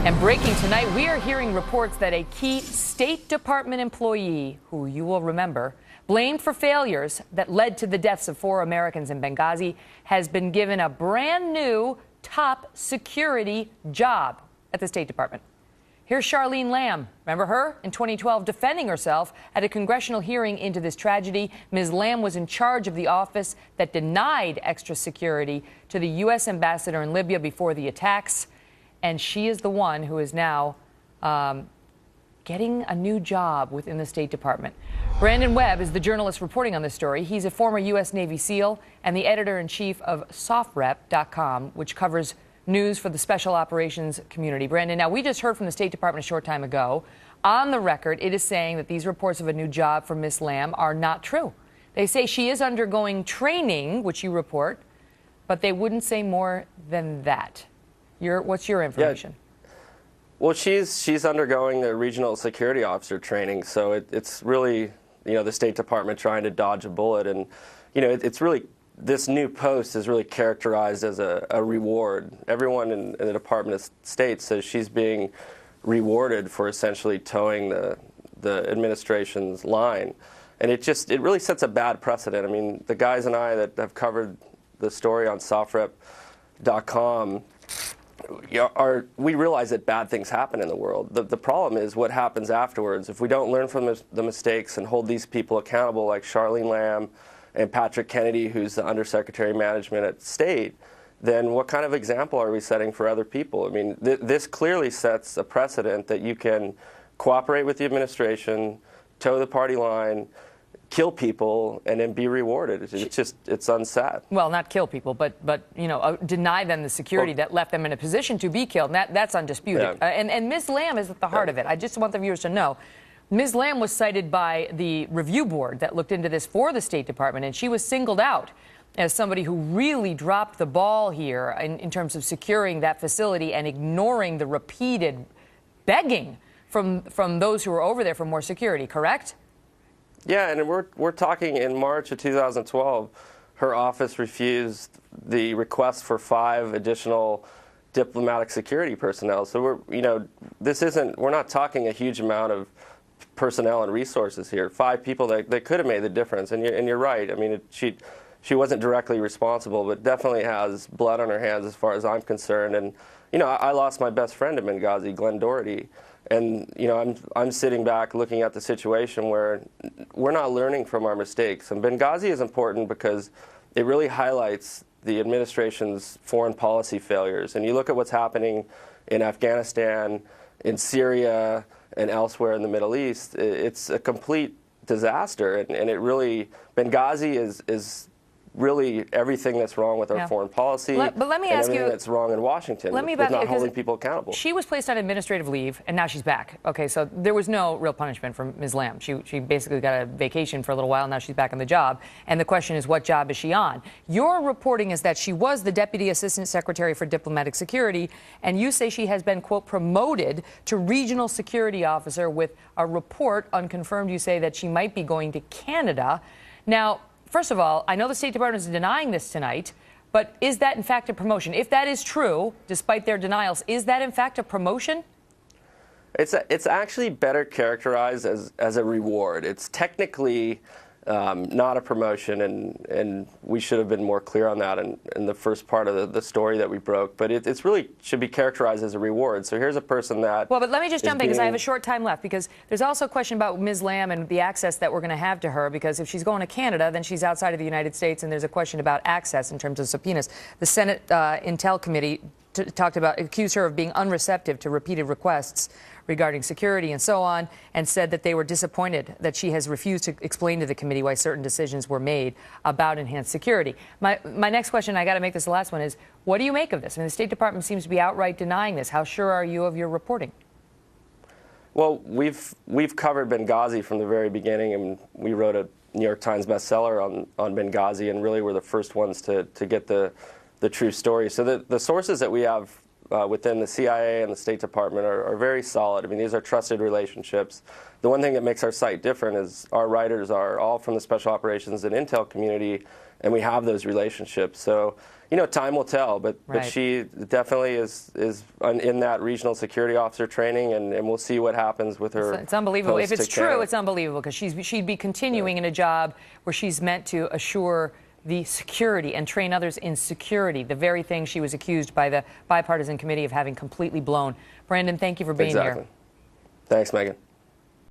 And breaking tonight, we are hearing reports that a key State Department employee, who you will remember, blamed for failures that led to the deaths of 4 Americans in Benghazi, has been given a brand new top security job at the State Department. Here's Charlene Lamb. Remember her? In 2012, defending herself at a congressional hearing into this tragedy. Ms. Lamb was in charge of the office that denied extra security to the U.S. ambassador in Libya before the attacks. And she is the one who is now getting a new job within the State Department. Brandon Webb is the journalist reporting on this story. He's a former U.S. Navy SEAL and the editor-in-chief of SOFREP.com, which covers news for the special operations community. Brandon, now we just heard from the State Department a short time ago. On the record, it is saying that these reports of a new job for Ms. Lamb are not true. They say she is undergoing training, which you report, but they wouldn't say more than that. What's your information? Yeah. Well, she's undergoing the regional security officer training, so it's really, the State Department trying to dodge a bullet, and it's really, this new post is really characterized as a reward. Everyone in the Department of State says she's being rewarded for essentially towing the administration's line, and it really sets a bad precedent. I mean, the guys and I that have covered the story on SOFREP.com. We realize that bad things happen in the world. The problem is what happens afterwards. If we don't learn from the mistakes and hold these people accountable, like Charlene Lamb and Patrick Kennedy, who's the Undersecretary of Management at State, then what kind of example are we setting for other people? I mean, this clearly sets a precedent that you can cooperate with the administration, toe the party line, kill people, and then be rewarded. It's unsad. Well, not kill people, but deny them the security that left them in a position to be killed. And that's undisputed. Yeah. And Ms. Lamb is at the heart of it. I just want the viewers to know. Ms. Lamb was cited by the review board that looked into this for the State Department, and she was singled out as somebody who really dropped the ball here in terms of securing that facility and ignoring the repeated begging from those who were over there for more security, correct? Yeah, and we're talking in March of 2012, her office refused the request for 5 additional diplomatic security personnel. So we're not talking a huge amount of personnel and resources here. 5 people that could have made the difference. And you're right. I mean, she wasn't directly responsible, but definitely has blood on her hands as far as I'm concerned. And I lost my best friend in Benghazi, Glenn Doherty. And I'm sitting back looking at the situation where we're not learning from our mistakes. And Benghazi is important because it really highlights the administration's foreign policy failures. And you look at what's happening in Afghanistan, in Syria, and elsewhere in the Middle East, it's a complete disaster. And it really, Benghazi is really everything that's wrong with our foreign policy, but let me ask you, that's wrong in Washington with not holding people accountable. She was placed on administrative leave, and now she's back. Okay, so there was no real punishment from Ms. Lamb. She basically got a vacation for a little while. Now she's back on the job. And the question is, what job is she on? Your reporting is that she was the Deputy Assistant Secretary for Diplomatic Security, and you say she has been, quote, promoted to Regional Security Officer with a report, unconfirmed, you say that she might be going to Canada. Now, first of all, I know the State Department is denying this tonight, but is that in fact a promotion? If that is true, despite their denials, is that in fact a promotion? It's actually better characterized as a reward. It's technically not a promotion, and we should have been more clear on that in the first part of the story that we broke. But it's really should be characterized as a reward. So here's a person that... Well, but let me just jump in because I have a short time left, because there's also a question about Ms. Lamb and the access that we're going to have to her, because if she's going to Canada, then she's outside of the United States, and there's a question about access in terms of subpoenas. The Senate Intel Committee accused her of being unreceptive to repeated requests regarding security and so on, and said that they were disappointed that she has refused to explain to the committee why certain decisions were made about enhanced security. My next question, I got to make this the last one, is what do you make of this? I mean, the State Department seems to be outright denying this. How sure are you of your reporting? Well, we've covered Benghazi from the very beginning, and we wrote a New York Times bestseller on Benghazi, and really were the first ones to get the true story. So the sources that we have within the CIA and the State Department are very solid. I mean, these are trusted relationships. The one thing that makes our site different is our writers are all from the Special Operations and Intel community, and we have those relationships. So, you know, time will tell, but she definitely is in that regional security officer training, and we'll see what happens with her. It's unbelievable. If it's true, Canada. it's unbelievable, because she'd be continuing in a job where she's meant to assure the security and train others in security, the very thing she was accused by the bipartisan committee of having completely blown. Brandon, thank you for being here. Thanks, Megan.